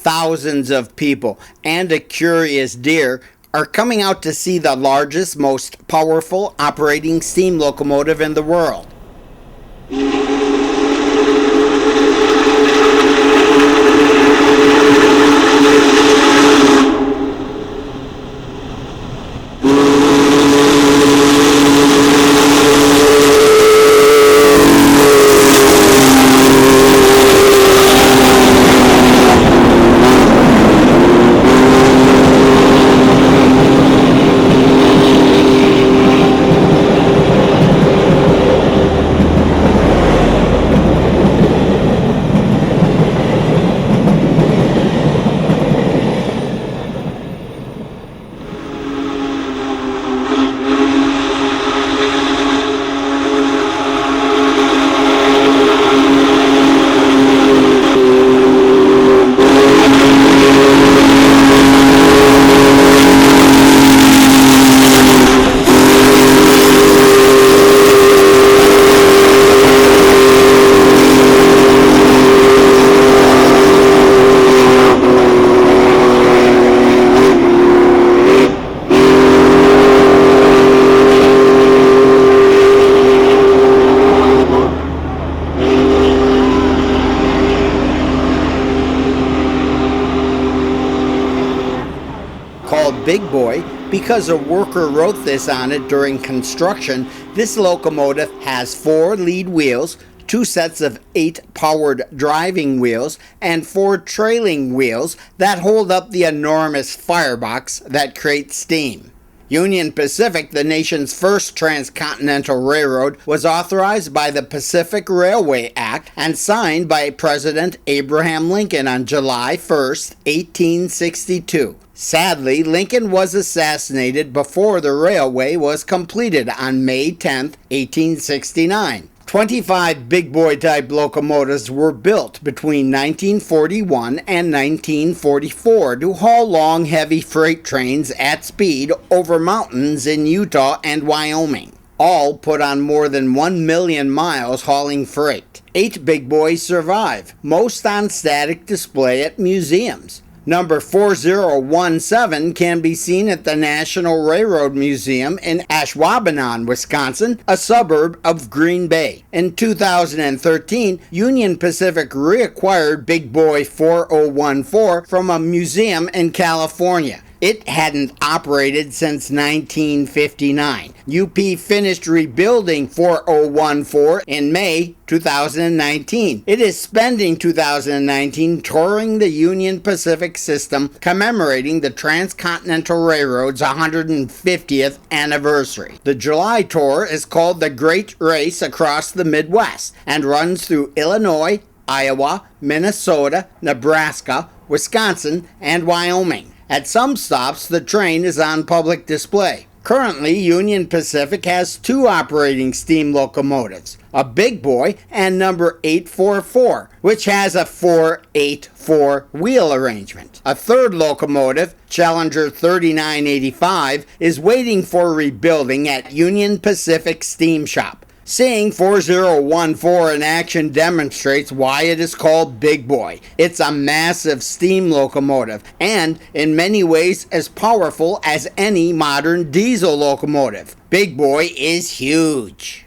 thousands of people and a curious deer are coming out to see the largest, most powerful operating steam locomotive in the world. Called Big Boy because a worker wrote this on it during construction. This locomotive has 4 lead wheels, 2 sets of 8 powered driving wheels, and 4 trailing wheels that hold up the enormous firebox that creates steam. Union Pacific, the nation's first transcontinental railroad, was authorized by the Pacific Railway Act and signed by President Abraham Lincoln on July 1st, 1862. Sadly, Lincoln was assassinated before the railway was completed on May 10, 1869. 25 big boy type locomotives were built between 1941 and 1944 to haul long, heavy freight trains at speed over mountains in Utah and Wyoming. All put on more than 1 million miles hauling freight. 8 big boys survive, most on static display at museums. Number 4017 can be seen at the National Railroad Museum in Ashwaubenon, Wisconsin, a suburb of Green Bay. In 2013, Union Pacific reacquired Big Boy 4014 from a museum in California. It hadn't operated since 1959. UP finished rebuilding 4014 in May 2019. It is spending 2019 touring the Union Pacific system, commemorating the Transcontinental Railroad's 150th anniversary. The July tour is called the Great Race Across the Midwest and runs through Illinois, Iowa, Minnesota, Nebraska, Wisconsin, and Wyoming. At some stops, the train is on public display. Currently, Union Pacific has 2 operating steam locomotives, a Big Boy and number 844, which has a 4-8-4 wheel arrangement. A third locomotive, Challenger 3985, is waiting for rebuilding at Union Pacific Steam Shop. Seeing 4014 in action demonstrates why it is called Big Boy. It's a massive steam locomotive and in many ways as powerful as any modern diesel locomotive. Big Boy is huge.